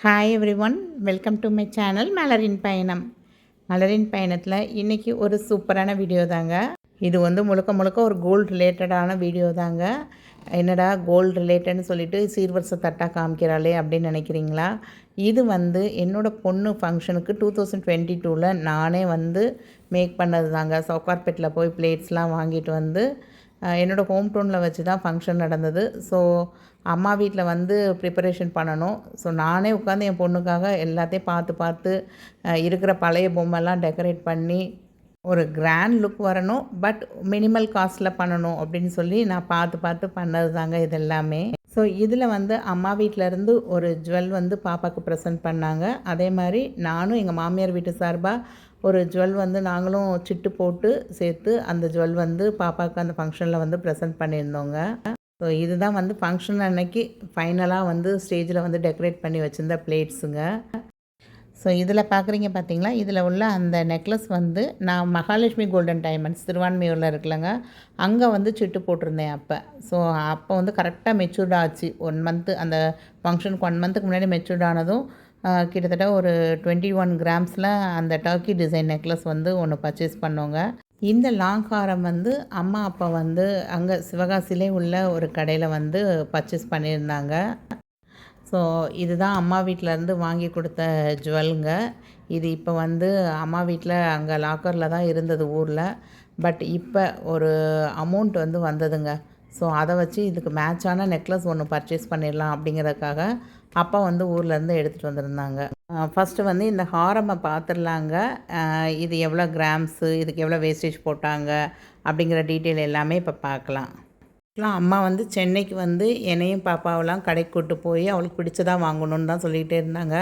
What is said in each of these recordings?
Hi every one, welcome to my channel மலரின் பயணம். மலரின் பயணத்தில் இன்றைக்கி ஒரு சூப்பரான வீடியோ தாங்க. இது வந்து முழுக்க முழுக்க ஒரு கோல்டு ரிலேட்டடான வீடியோ தாங்க. என்னடா கோல்டு ரிலேட்டட்னு சொல்லிட்டு சீர்வரிசை தட்டாக காமிக்கிறாளே அப்படின்னு நினைக்கிறீங்களா? இது வந்து என்னோடய பொண்ணு ஃபங்க்ஷனுக்கு 2022 நானே வந்து மேக் பண்ணது தாங்க. சவுகார்பேட்டில் போய் பிளேட்ஸ்லாம் வாங்கிட்டு வந்து என்னோடய ஹோம் டவுனில் வச்சு தான் ஃபங்க்ஷன் நடந்தது. ஸோ அம்மா வீட்டில் வந்து ப்ரிப்பரேஷன் பண்ணணும். ஸோ நானே உட்காந்து என் பொண்ணுக்காக எல்லாத்தையும் பார்த்து பார்த்து இருக்கிற பழைய பொம்மைலாம் டெக்கரேட் பண்ணி ஒரு கிராண்ட் லுக் வரணும், பட் மினிமல் காஸ்ட்டில் பண்ணணும் அப்படின்னு சொல்லி நான் பார்த்து பார்த்து பண்ணது தாங்க இது எல்லாமே. ஸோ இதில் வந்து அம்மா வீட்டிலேருந்து ஒரு ஜுவல் வந்து பாப்பாவுக்கு ப்ரெசென்ட் பண்ணாங்க. அதே மாதிரி நானும் எங்கள் மாமியார் வீட்டு சார்பாக ஒரு ஜுவல் வந்து நாங்களும் சிட்டு போட்டு சேர்த்து அந்த ஜுவல் வந்து பாப்பாவுக்கு அந்த ஃபங்க்ஷனில் வந்து ப்ரெசென்ட் பண்ணியிருந்தோங்க. ஸோ இதுதான் வந்து ஃபங்க்ஷன் அன்னைக்கு ஃபைனலாக வந்து ஸ்டேஜில் வந்து டெக்கரேட் பண்ணி வச்சுருந்த பிளேட்ஸுங்க. ஸோ இதில் பார்க்குறீங்க பார்த்தீங்களா, இதில் உள்ள அந்த நெக்லஸ் வந்து நான் மகாலட்சுமி கோல்டன் டைமண்ட்ஸ் திருவான்மையூரில் இருக்குல்லங்க, அங்கே வந்து சிட்டு போட்டிருந்தேன் அப்போ. ஸோ அப்போ வந்து கரெக்டாக மெச்சூர்ட் ஆச்சு. 1 மந்த்து அந்த ஃபங்க்ஷனுக்கு 1 மந்த்துக்கு முன்னாடி மெச்சூர்ட் ஆனதும் கிட்டத்தட்ட ஒரு 21 கிராம்ஸில் அந்த டர்க்கி டிசைன் நெக்லஸ் வந்து ஒன்று பர்ச்சேஸ் பண்ணோங்க. இந்த லாங் ஹாரம் வந்து அம்மா அப்பா வந்து அங்கே சிவகாசியிலே உள்ள ஒரு கடையில் வந்து பர்ச்சேஸ் பண்ணியிருந்தாங்க. ஸோ இதுதான் அம்மா வீட்டிலேருந்து வாங்கி கொடுத்த ஜுவல்ங்க. இது இப்போ வந்து அம்மா வீட்டில் அங்கே லாக்கரில் தான் இருந்தது ஊரில். பட் இப்போ ஒரு அமௌண்ட் வந்து வந்ததுங்க. ஸோ அதை வச்சு இதுக்கு மேட்சான நெக்லஸ் ஒன்று பர்ச்சேஸ் பண்ணிடலாம் அப்படிங்கிறதுக்காக அப்பா வந்து ஊர்லேருந்து எடுத்துகிட்டு வந்திருந்தாங்க. ஃபஸ்ட்டு வந்து இந்த ஹாரமை பார்த்துடலாங்க. இது எவ்வளோ கிராம்ஸு, இதுக்கு எவ்வளோ வேஸ்டேஜ் போட்டாங்க அப்படிங்கிற டீட்டெயில் எல்லாமே இப்போ பார்க்கலாம். அம்மா வந்து சென்னைக்கு வந்து என்னையும் பாப்பாவெல்லாம் கடைக்கு கூட்டு போய் அவளுக்கு பிடிச்சதாக வாங்கணுன்னு தான் சொல்லிகிட்டே இருந்தாங்க.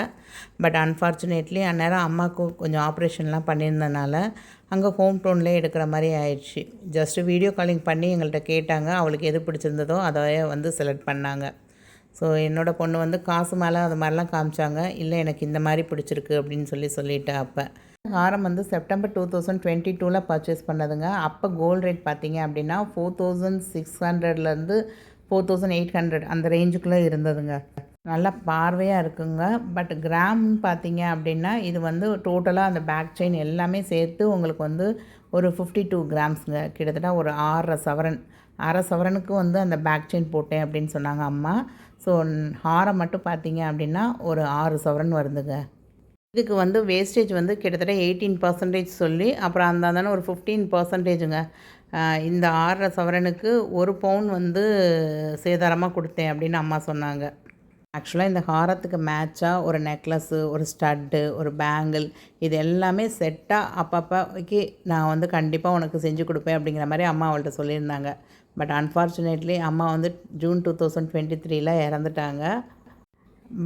பட் அன்ஃபார்ச்சுனேட்லி அந்நேரம் அம்மாவுக்கு கொஞ்சம் ஆப்ரேஷன்லாம் பண்ணியிருந்தனால அங்கே ஹோம் டவுன்லேயே எடுக்கிற மாதிரி ஆயிடுச்சு. ஜஸ்ட்டு வீடியோ காலிங் பண்ணி எங்கள்கிட்ட கேட்டாங்க, அவளுக்கு எது பிடிச்சிருந்ததோ அதை வந்து செலக்ட் பண்ணாங்க. ஸோ என்னோடய பொண்ணு வந்து காசு மேலே அது மாதிரிலாம் காமிச்சாங்க. இல்லை எனக்கு இந்த மாதிரி பிடிச்சிருக்கு அப்படின்னு சொல்லிட்டா. அப்போ ஹாரம் வந்து செப்டம்பர் 2022 பர்ச்சேஸ் பண்ணதுங்க. அப்போ கோல்டு ரேட் பார்த்தீங்க அப்படின்னா 4600லேருந்து 4800 அந்த ரேஞ்சுக்குள்ளே இருந்ததுங்க. நல்லா பார்வையாக இருக்குங்க. பட் கிராம்னு பார்த்தீங்க அப்படின்னா இது வந்து டோட்டலாக அந்த பேக் செயின் எல்லாமே சேர்த்து உங்களுக்கு வந்து ஒரு 52 கிராம்ஸுங்க. கிட்டத்தட்ட ஒரு 6.5 சவரன். 1/2 சவரனுக்கு வந்து அந்த பேக் செயின் போட்டேன் அப்படின்னு சொன்னாங்க அம்மா. ஸோ ஹாரம் மட்டும் பார்த்தீங்க அப்படின்னா ஒரு 6 சவரன் வருதுங்க. இதுக்கு வந்து வேஸ்டேஜ் வந்து கிட்டத்தட்ட 18% சொல்லி அப்புறம் அந்த ஒரு 15%ங்க. இந்த 6.5 சவரனுக்கு 1 பவுன் வந்து சேதாரமாக கொடுத்தேன் அப்படின்னு அம்மா சொன்னாங்க. ஆக்சுவலாக இந்த ஹாரத்துக்கு மேட்சாக ஒரு நெக்லஸ்ஸு, ஒரு ஸ்டட்டு, ஒரு பேங்கிள் இது எல்லாமே செட்டாக அப்பப்போக்கு நான் வந்து கண்டிப்பாக உனக்கு செஞ்சு கொடுப்பேன் அப்படிங்கிற மாதிரி அம்மா அவள்கிட்ட சொல்லியிருந்தாங்க. பட் அன்ஃபார்ச்சுனேட்லி அம்மா வந்து ஜூன் 2023 இறந்துட்டாங்க.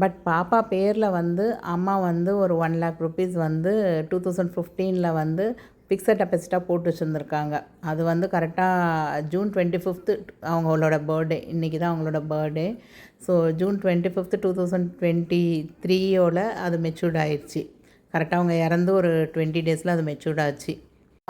பட் பாப்பா பேரில் வந்து அம்மா வந்து ஒரு 1 lakh rupees வந்து 2015 வந்து ஃபிக்ஸட் டெபாசிட்டாக போட்டு வச்சுருந்துருக்காங்க. அது வந்து கரெக்டாக ஜூன் 25 அவங்களோட பர்த்டே. இன்றைக்கி தான் அவங்களோட பர்த்டே. ஸோ ஜூன் 25 2023 அது மெச்சூர்ட் ஆயிடுச்சு. கரெக்டாக அவங்க இறந்து ஒரு 20 டேஸில் அது மெச்சூர்ட் ஆச்சு.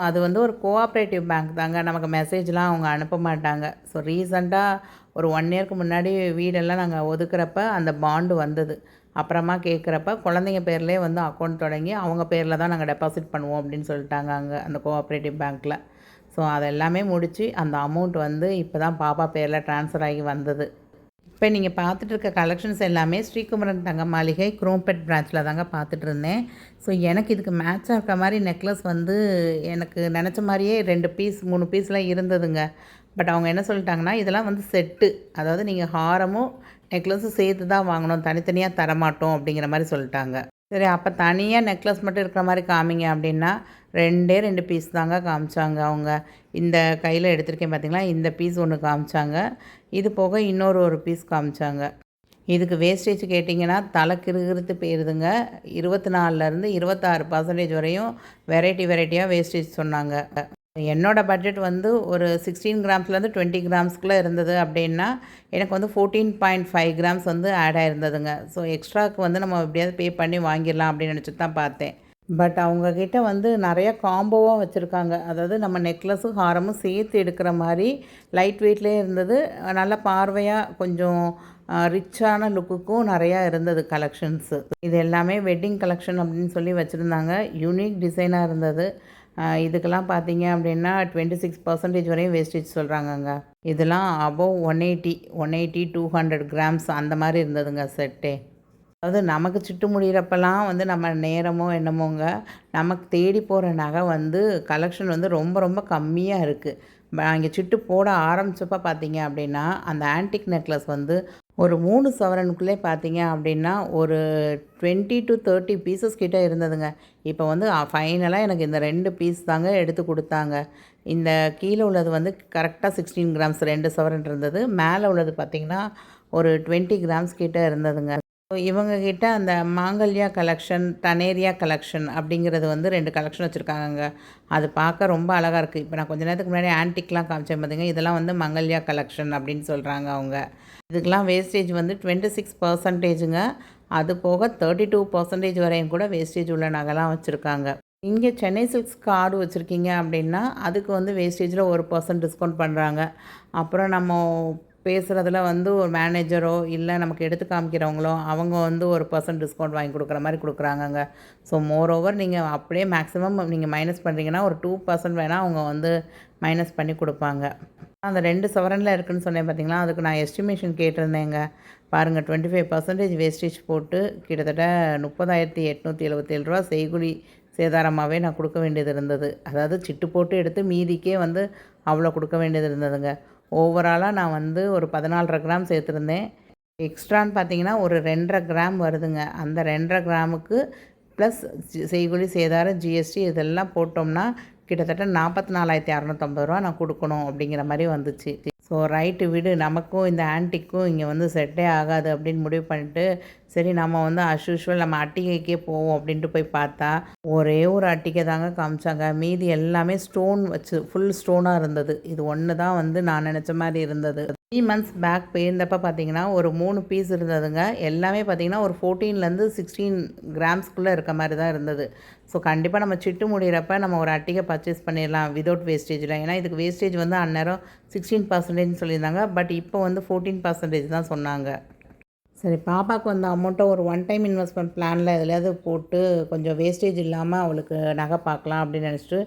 அது வந்து ஒரு கோஆப்ரேட்டிவ் பேங்க் தாங்க. நமக்கு மெசேஜ்லாம் அவங்க அனுப்ப மாட்டாங்க. ஸோ ரீசெண்டாக ஒரு 1 இயர்க்கு முன்னாடி வீடெல்லாம் நாங்கள் ஒதுக்குறப்ப அந்த பாண்டு வந்தது. அப்புறமா கேட்குறப்ப குழந்தைங்க பேர்லேயே வந்து அக்கௌண்ட் தொடங்கி அவங்க பேரில் தான் நாங்கள் டெபாசிட் பண்ணுவோம் அப்படின்னு சொல்லிட்டாங்க அங்கே அந்த கோஆப்ரேட்டிவ் பேங்க்கில். ஸோ அதெல்லாமே முடித்து அந்த அமௌண்ட் வந்து இப்போ தான் பாப்பா பேரில் ட்ரான்ஸ்ஃபர் ஆகி வந்தது. இப்போ நீங்கள் பார்த்துட்டு இருக்க கலெக்ஷன்ஸ் எல்லாமே ஸ்ரீகுமரன் தங்க மாளிகை குரோம்பேட் பிரான்ச்சில் தாங்க பார்த்துட்டு இருந்தேன். ஸோ எனக்கு இதுக்கு மேட்சாக இருக்க மாதிரி நெக்லஸ் வந்து எனக்கு நினச்ச மாதிரியே 2 பீஸ் 3 பீஸ்லாம் இருந்ததுங்க. பட் அவங்க என்ன சொல்லிட்டாங்கன்னா இதெல்லாம் வந்து செட்டு, அதாவது நீங்கள் ஹாரமும் நெக்லஸும் சேர்த்து தான் வாங்கணும், தனித்தனியாக தரமாட்டோம் அப்படிங்கிற மாதிரி சொல்லிட்டாங்க. சரி அப்போ தனியாக நெக்லஸ் மட்டும் இருக்கிற மாதிரி காமிங்க அப்படின்னா 2 பீஸ் தாங்க காமிச்சாங்க அவங்க. இந்த கையில் எடுத்திருக்கேன் பார்த்தீங்களா, இந்த பீஸ் ஒன்று காமிச்சாங்க. இது போக ஒரு பீஸ் காமிச்சாங்க. இதுக்கு வேஸ்டேஜ் கேட்டிங்கன்னா தலை கிறுகிறுத்து போயிருதுங்க. 24லேருந்து 26% வரையும் வெரைட்டியாக வேஸ்டேஜ் சொன்னாங்க. என்னோடய பட்ஜெட் வந்து ஒரு 16 கிராம்ஸ்லேருந்து 20 கிராம்ஸ்க்குள்ளே இருந்தது அப்படின்னா எனக்கு வந்து 14.5 கிராம்ஸ் வந்து ஆட் ஆகிருந்ததுங்க. ஸோ எக்ஸ்ட்ராவுக்கு வந்து நம்ம எப்படியாவது பே பண்ணி வாங்கிடலாம் அப்படின்னு நினச்சிட்டு தான் பார்த்தேன். பட் அவங்கக்கிட்ட வந்து நிறையா காம்போவாக வச்சுருக்காங்க. அதாவது நம்ம நெக்லஸும் ஹாரமும் சேர்த்து எடுக்கிற மாதிரி லைட் வெயிட்லேயே இருந்தது. நல்ல பார்வையாக கொஞ்சம் ரிச்சான லுக்குக்கும் நிறையா இருந்தது கலெக்ஷன்ஸு. இது எல்லாமே வெட்டிங் கலெக்ஷன் அப்படின்னு சொல்லி வச்சுருந்தாங்க. யூனிக் டிசைனாக இருந்தது. இதுக்கெல்லாம் பார்த்தீங்க அப்படின்னா 26% வரையும் வேஸ்டேஜ் சொல்கிறாங்கங்க. இதெல்லாம் அபோவ் 180 200 கிராம்ஸ் அந்த மாதிரி இருந்ததுங்க செட்டே. அதாவது நமக்கு சிட்டு முடிகிறப்பெல்லாம் வந்து நம்ம நேரமோ என்னமோங்க, நமக்கு தேடி போகிற நகை வந்து கலெக்ஷன் வந்து ரொம்ப ரொம்ப கம்மியாக இருக்குது. இங்கே சிட்டு போட ஆரம்பித்தப்ப பார்த்தீங்க அப்படின்னா, அந்த ஆன்டிக் நெக்லஸ் வந்து ஒரு 3 சவரனுக்குள்ளே பார்த்தீங்க அப்படின்னா, ஒரு 20 to 30 பீசஸ் கிட்டே இருந்ததுங்க. இப்போ வந்து ஃபைனலாக எனக்கு இந்த 2 பீஸ் தாங்க எடுத்து கொடுத்தாங்க. இந்த கீழே உள்ளது வந்து கரெக்டாக 16 கிராம்ஸ் 2 சவரன் இருந்தது. மேலே உள்ளது பார்த்திங்கன்னா ஒரு 20 கிராம்ஸ் கிட்டே இருந்ததுங்க. இவங்கக்கிட்ட அந்த மாங்கல்யா கலெக்ஷன், தனேரியா கலெக்ஷன் அப்படிங்கிறது வந்து 2 கலெக்ஷன் வச்சுருக்காங்கங்க. அது பார்க்க ரொம்ப அழகாக இருக்குது. இப்போ நான் கொஞ்சம் நேரத்துக்கு முன்னாடி ஆன்டிக்லாம் காமிச்சேன் பார்த்திங்க, இதெல்லாம் வந்து மங்கல்யா கலெக்ஷன் அப்படின்னு சொல்கிறாங்க அவங்க. இதுக்கெலாம் வேஸ்டேஜ் வந்து 26%ங்க. அது போக 32% வரையும் கூட வேஸ்டேஜ் உள்ள நகைலாம் வச்சுருக்காங்க. இங்கே சென்னை சில்க்ஸ் கார்டு வச்சுருக்கீங்க அப்படின்னா அதுக்கு வந்து வேஸ்டேஜில் 1% டிஸ்கவுண்ட் பண்ணுறாங்க. அப்புறம் நம்ம பேசுகிறதுல வந்து ஒரு மேனேஜரோ இல்லை நமக்கு எடுத்து காமிக்கிறவங்களோ அவங்க வந்து 1% டிஸ்கவுண்ட் வாங்கி கொடுக்குற மாதிரி கொடுக்குறாங்கங்க. ஸோ மோரோவர் நீங்கள் அப்படியே மேக்ஸிமம் நீங்கள் மைனஸ் பண்ணுறீங்கன்னா ஒரு 2% வேணால் அவங்க வந்து மைனஸ் பண்ணி கொடுப்பாங்க. அந்த 2 சவரனில் இருக்குதுன்னு சொன்னேன் பார்த்தீங்களா, அதுக்கு நான் எஸ்டிமேஷன் கேட்டிருந்தேங்க. பாருங்கள் 25% வேஸ்டேஜ் போட்டு கிட்டத்தட்ட 30,877 ரூபா செய்கூலி சேதாரமாகவே நான் கொடுக்க வேண்டியது இருந்தது. அதாவது சிட்டு போட்டு எடுத்து மீதிக்கே வந்து அவ்வளோ கொடுக்க வேண்டியது இருந்ததுங்க. ஓவராலாக நான் வந்து ஒரு 14.5 கிராம் சேர்த்துருந்தேன். எக்ஸ்ட்ரான்னு பார்த்தீங்கன்னா ஒரு 2.5 கிராம் வருதுங்க. அந்த 2.5 கிராமுக்கு ப்ளஸ் செய்கூலி சேதாரம் ஜிஎஸ்டி இதெல்லாம் போட்டோம்னா கிட்டத்தட்ட 44,650 ரூபா நான் கொடுக்கணும் அப்படிங்கிற மாதிரி வந்துச்சு. ஸோ ரைட்டு விடு, நமக்கும் இந்த ஆன்டிக்கும் இங்கே வந்து செட்டே ஆகாது அப்படின்னு முடிவு பண்ணிட்டு, சரி நம்ம வந்து யூஷுவல் நம்ம அட்டிகைக்கே போவோம் அப்படின்ட்டு போய் பார்த்தா ஒரே ஒரு அட்டிகை தாங்க காமிச்சாங்க. மீதி எல்லாமே ஸ்டோன் வச்சு ஃபுல் ஸ்டோனாக இருந்தது. இது ஒன்று தான் வந்து நான் நினச்ச மாதிரி இருந்தது. 3 மந்த்ஸ் பேக் போயிருந்தப்போ பார்த்தீங்கன்னா ஒரு 3 பீஸ் இருந்ததுங்க. எல்லாமே பார்த்தீங்கன்னா ஒரு 14லேருந்து 16 கிராம்ஸ்குள்ளே இருக்க மாதிரி தான் இருந்தது. ஸோ கண்டிப்பாக நம்ம சிட்டு முடிகிறப்ப நம்ம ஒரு அட்டிகை பர்ச்சேஸ் பண்ணிடலாம் விதவுட் வேஸ்டேஜில். ஏன்னா இதுக்கு வேஸ்டேஜ் வந்து அந்நேரம் 16% சொல்லியிருந்தாங்க. பட் இப்போ வந்து 14% தான் சொன்னாங்க. சரி, பாப்பாவுக்கு வந்து அமௌண்ட்டை ஒரு ஒன் டைம் இன்வெஸ்ட்மெண்ட் பிளானில் எதுலையாவது போட்டு கொஞ்சம் வேஸ்டேஜ் இல்லாமல் அவளுக்கு நகை பார்க்கலாம் அப்படின்னு நினச்சிட்டு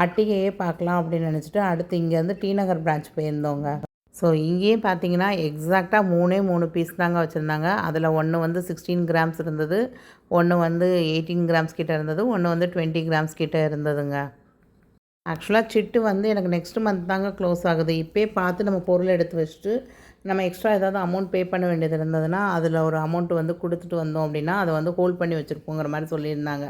அட்டிகையே பார்க்கலாம் அப்படின்னு நினச்சிட்டு அடுத்து இங்கேருந்து டி நகர் பிரான்ச் போயிருந்தோங்க. ஸோ இங்கேயும் பார்த்தீங்கன்னா எக்ஸாக்டாக 3 பீஸ் தாங்க வச்சுருந்தாங்க. அதில் ஒன்று வந்து 16 கிராம்ஸ் இருந்தது, ஒன்று வந்து 18 கிராம்ஸ் கிட்டே இருந்தது, ஒன்று வந்து 20 கிராம்ஸ் கிட்டே இருந்ததுங்க. ஆக்சுவலாக சிட்டு வந்து எனக்கு நெக்ஸ்ட் மந்த் தாங்க க்ளோஸ் ஆகுது. இப்போயே பார்த்து நம்ம பொருளை எடுத்து வச்சுட்டு நம்ம எக்ஸ்ட்ரா ஏதாவது அமௌண்ட் பே பண்ண வேண்டியது இருந்ததுன்னா அதில் ஒரு அமௌண்ட் வந்து கொடுத்துட்டு வந்தோம் அப்படின்னா அதை வந்து ஹோல்ட் பண்ணி வச்சுருப்போங்கிற மாதிரி சொல்லியிருந்தாங்க.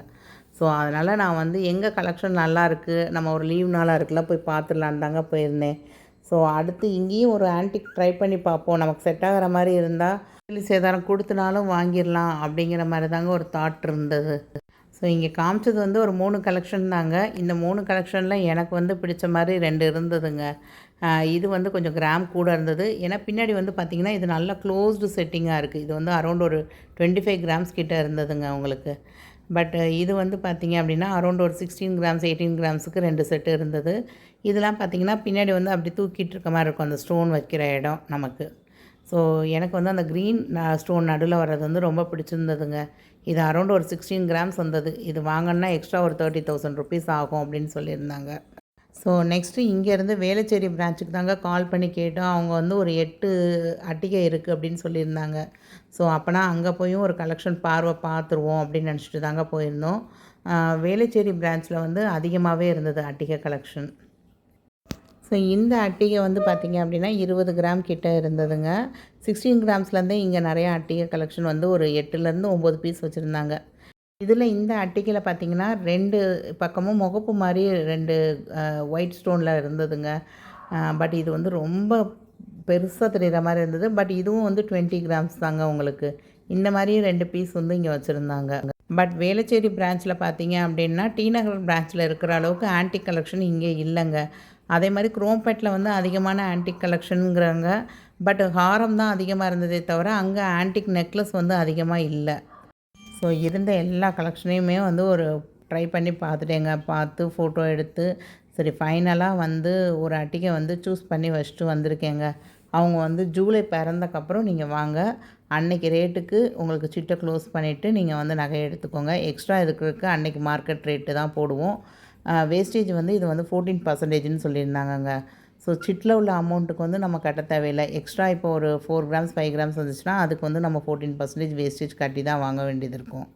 ஸோ அதனால் நான் வந்து எங்கே கலெக்ஷன் நல்லாயிருக்கு, நம்ம ஒரு லீவ் நாளாக இருக்குல்ல போய் பார்த்துடலான்னு தாங்க போயிருந்தேன். ஸோ அடுத்து இங்கேயும் ஒரு ஆன்டிக் ட்ரை பண்ணி பார்ப்போம், நமக்கு செட் ஆகிற மாதிரி இருந்தால் சேதாரம் கொடுத்தனாலும் வாங்கிடலாம் அப்படிங்கிற மாதிரி தாங்க ஒரு தாட் இருந்தது. ஸோ இங்கே காமிச்சது வந்து ஒரு 3 கலெக்ஷன் தாங்க. இந்த 3 கலெக்ஷனில் எனக்கு வந்து பிடிச்ச மாதிரி 2 இருந்ததுங்க. இது வந்து கொஞ்சம் கிராம் கூட இருந்தது. ஏன்னா பின்னாடி வந்து பார்த்திங்கன்னா இது நல்லா க்ளோஸ்டு செட்டிங்காக இருக்குது. இது வந்து அரௌண்ட் ஒரு 25 கிராம்ஸ் கிட்டே இருந்ததுங்க உங்களுக்கு. பட் இது வந்து பார்த்திங்க அப்படின்னா அரௌண்ட் ஒரு 16 கிராம்ஸ் 18 கிராம்ஸுக்கு 2 செட்டு இருந்தது. இதெல்லாம் பார்த்திங்கன்னா பின்னாடி வந்து அப்படி தூக்கிட்டு இருக்க மாதிரி இருக்கும் அந்த ஸ்டோன் வைக்கிற இடம் நமக்கு. ஸோ எனக்கு வந்து அந்த க்ரீன் ஸ்டோன் நடுவில் வர்றது வந்து ரொம்ப பிடிச்சிருந்ததுங்க. இது அரௌண்ட் ஒரு 16 கிராம்ஸ் வந்தது. இது வாங்கினா எக்ஸ்ட்ரா ஒரு 30,000 ருபீஸ் ஆகும் அப்படின்னு சொல்லியிருந்தாங்க. ஸோ நெக்ஸ்ட்டு இங்கேருந்து வேளச்சேரி பிரான்ச்சுக்கு தாங்க கால் பண்ணி கேட்டோம். அவங்க வந்து ஒரு 8 அட்டிகை இருக்குது அப்படின்னு சொல்லியிருந்தாங்க. ஸோ அப்போனா அங்கே போயும் ஒரு கலெக்ஷன் பார்த்துருவோம் அப்படின்னு நினச்சிட்டு தாங்க போயிருந்தோம். வேளச்சேரி பிரான்ச்சில் வந்து அதிகமாகவே இருந்தது அட்டிகை கலெக்ஷன். ஸோ இந்த அட்டிகை வந்து பார்த்திங்க அப்படின்னா 20 கிராம் கிட்டே இருந்ததுங்க. 16 கிராம்ஸ்லேருந்தே இங்கே நிறையா அட்டிகை கலெக்ஷன் வந்து ஒரு 8லேருந்து 9 பீஸ் வச்சுருந்தாங்க. இதில் இந்த அட்டிகையில் பார்த்திங்கன்னா 2 பக்கமும் முகப்பு மாதிரி 2 ஒயிட் ஸ்டோனில் இருந்ததுங்க. பட் இது வந்து ரொம்ப பெருசாக தெரிகிற மாதிரி இருந்தது. பட் இதுவும் வந்து 20 கிராம்ஸ் தாங்க உங்களுக்கு. இந்த மாதிரியும் 2 பீஸ் வந்து இங்கே வச்சுருந்தாங்க. பட் வேளச்சேரி பிரான்ச்சில் பார்த்தீங்க அப்படின்னா டி நகர் பிரான்ச்சில் இருக்கிற அளவுக்கு ஆன்டிக் கலெக்ஷன் இங்கே இல்லைங்க. அதே மாதிரி குரோம்பேட்டில் வந்து அதிகமான ஆன்டிக் கலெக்ஷனுங்கிறாங்க. பட் ஹாரம் தான் அதிகமாக இருந்ததே தவிர அங்கே ஆன்டிக் நெக்லஸ் வந்து அதிகமாக இல்லை. ஸோ இருந்த எல்லா கலெக்ஷனையுமே வந்து ஒரு ட்ரை பண்ணி பார்த்துட்டேங்க. பார்த்து ஃபோட்டோ எடுத்து சரி ஃபைனலாக வந்து ஒரு அட்டிகை வந்து சூஸ் பண்ணி வச்சுட்டு வந்திருக்கேங்க. அவங்க வந்து ஜூலை பிறந்தக்கப்புறம் நீங்கள் வாங்க, அன்னைக்கு ரேட்டுக்கு உங்களுக்கு சிட்டை க்ளோஸ் பண்ணிவிட்டு நீங்கள் வந்து நகை எடுத்துக்கோங்க. எக்ஸ்ட்ரா இருக்கிறதுக்கு அன்னைக்கு மார்க்கெட் ரேட்டு தான் போடுவோம். வேஸ்டேஜ் வந்து இது வந்து 14%ன்னு சொல்லியிருந்தாங்கங்க. ஸோ சிட்டில் உள்ள அமௌண்ட்டுக்கு வந்து நம்ம கட்ட தேவையில்லை. எக்ஸ்ட்ரா இப்போ ஒரு 4 கிராம்ஸ் 5 கிராம்ஸ் வந்துச்சுன்னா அதுக்கு வந்து நம்ம 14% வேஸ்டேஜ் கட்டி தான் வாங்க வேண்டியது இருக்கும்.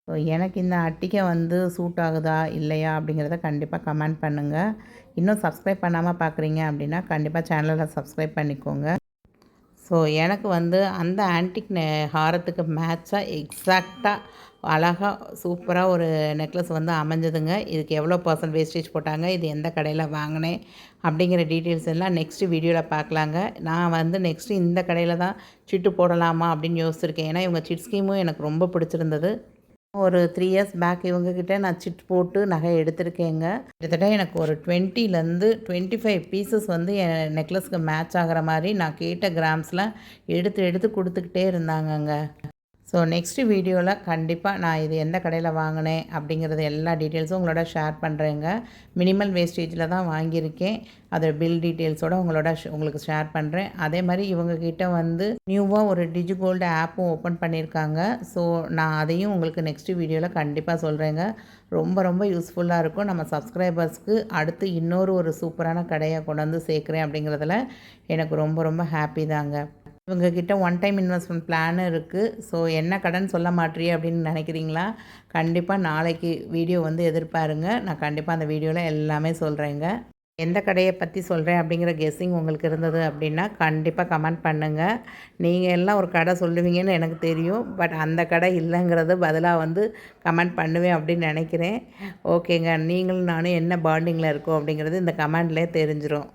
ஸோ எனக்கு இந்த அட்டிகை வந்து சூட் ஆகுதா இல்லையா அப்படிங்கிறத கண்டிப்பாக கமெண்ட் பண்ணுங்கள். இன்னும் சப்ஸ்கிரைப் பண்ணாமல் பார்க்குறீங்க அப்படின்னா கண்டிப்பாக சேனலை சப்ஸ்கிரைப் பண்ணிக்கோங்க. ஸோ எனக்கு வந்து அந்த ஆன்டிக் ஹாரத்துக்கு மேட்சாக எக்ஸாக்டாக அழகாக சூப்பராக ஒரு நெக்லஸ் வந்து அமைஞ்சதுங்க. இதுக்கு எவ்வளோ % வேஸ்டேஜ் போட்டாங்க, இது எந்த கடையில் வாங்கினேன் அப்படிங்கிற டீட்டெயில்ஸ் எல்லாம் நெக்ஸ்ட்டு வீடியோவில் பார்க்கலாங்க. நான் வந்து நெக்ஸ்ட்டு இந்த கடையில் தான் சிட்டு போடலாமா அப்படின்னு யோசிச்சிருக்கேன். ஏன்னா இவங்க சிட் ஸ்கீமும் எனக்கு ரொம்ப பிடிச்சிருந்தது. ஒரு 3 இயர்ஸ் பேக் இவங்கக்கிட்ட நான் சிட் போட்டு நகை எடுத்திருக்கேங்க. கிட்டத்தட்ட எனக்கு ஒரு 20லேருந்து 25 பீசஸ் வந்து என் நெக்லஸ்க்கு மேட்ச் ஆகிற மாதிரி நான் கேட்ட கிராம்ஸில் எடுத்து எடுத்து கொடுத்துக்கிட்டே இருந்தாங்கங்க. ஸோ நெக்ஸ்ட்டு வீடியோவில் கண்டிப்பாக நான் இது எந்த கடையில் வாங்கினேன் அப்படிங்கிறது எல்லா டீட்டெயில்ஸும் உங்களோட ஷேர் பண்ணுறேங்க. மினிமல் வேஸ்டேஜில் தான் வாங்கியிருக்கேன். அதோட பில் டீட்டெயில்ஸோடு உங்களுக்கு ஷேர் பண்ணுறேன். அதே மாதிரி இவங்கக்கிட்ட வந்து நியூவாக ஒரு டிஜிகோல்டு ஆப்பும் ஓப்பன் பண்ணியிருக்காங்க. ஸோ நான் அதையும் உங்களுக்கு நெக்ஸ்ட்டு வீடியோவில் கண்டிப்பாக சொல்கிறேங்க. ரொம்ப ரொம்ப யூஸ்ஃபுல்லாக இருக்கும். நம்ம சப்ஸ்கிரைபர்ஸ்க்கு அடுத்து இன்னொரு ஒரு சூப்பரான கடையை கொண்டு வந்து சேர்க்குறேன் அப்படிங்கிறதுல எனக்கு ரொம்ப ரொம்ப ஹாப்பி தாங்க. இவங்கக்கிட்ட ஒன் டைம் இன்வெஸ்ட்மெண்ட் பிளானும் இருக்குது. ஸோ என்ன கடன் சொல்ல மாட்டியே அப்படின்னு நினைக்கிறீங்களா? கண்டிப்பாக நாளைக்கு வீடியோ வந்து எதிர்பாருங்க. நான் கண்டிப்பாக அந்த வீடியோவில் எல்லாமே சொல்கிறேங்க. எந்த கடையை பற்றி சொல்கிறேன் அப்படிங்கிற கெஸ்ஸிங் உங்களுக்கு இருந்தது அப்படின்னா கண்டிப்பாக கமெண்ட் பண்ணுங்கள். நீங்கள் எல்லாம் ஒரு கடை சொல்லுவீங்கன்னு எனக்கு தெரியும். பட் அந்த கடை இல்லைங்கிறது பதிலாக வந்து கமெண்ட் பண்ணுவேன் அப்படின்னு நினைக்கிறேன். ஓகேங்க, நீங்களும் நானும் என்ன பாண்டிங்கில் இருக்கோம் அப்படிங்கிறது இந்த கமெண்ட்லேயே தெரிஞ்சிடும்.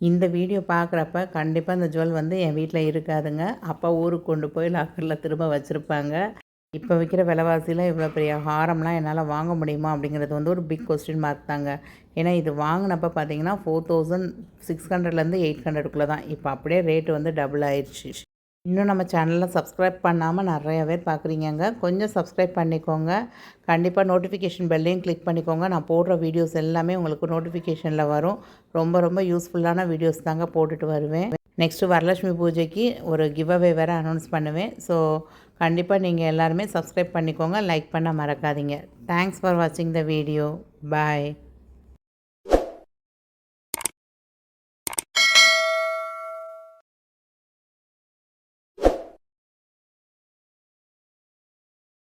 இந்த வீடியோ பார்க்குறப்ப கண்டிப்பாக இந்த ஜுவல் வந்து என் வீட்டில் இருக்காதுங்க. அப்பா ஊருக்கு கொண்டு போய் லாக்கரில் திரும்ப வச்சுருப்பாங்க. இப்போ விற்கிற விலைவாசியில் இவ்வளோ பெரிய ஹாரம்லாம் என்னால் வாங்க முடியுமா அப்படிங்கிறது வந்து ஒரு பிக் கொஸ்டின் மார்க் தாங்க. ஏன்னா இது வாங்கினப்போ பார்த்தீங்கன்னா 4600லேருந்து 800க்குள்ளே தான். இப்போ அப்படியே ரேட்டு வந்து டபுள் ஆயிடுச்சு. இன்னும் நம்ம சேனலில் சப்ஸ்கிரைப் பண்ணாமல் நிறைய பேர் பார்க்குறீங்கங்க. கொஞ்சம் சப்ஸ்கிரைப் பண்ணிக்கோங்க. கண்டிப்பாக நோட்டிஃபிகேஷன் பெல்லையும் கிளிக் பண்ணிக்கோங்க. நான் போடுற வீடியோஸ் எல்லாமே உங்களுக்கு நோட்டிஃபிகேஷனில் வரும். ரொம்ப ரொம்ப யூஸ்ஃபுல்லான வீடியோஸ் தாங்க போட்டுட்டு வருவேன். நெக்ஸ்ட்டு வரலட்சுமி பூஜைக்கு ஒரு கிவ் அவே வேறு அனௌன்ஸ் பண்ணுவேன். ஸோ கண்டிப்பாக நீங்கள் எல்லாருமே சப்ஸ்கிரைப் பண்ணிக்கோங்க. லைக் பண்ண மறக்காதீங்க. தேங்க்ஸ் ஃபார் வாட்சிங் த வீடியோ. பாய்.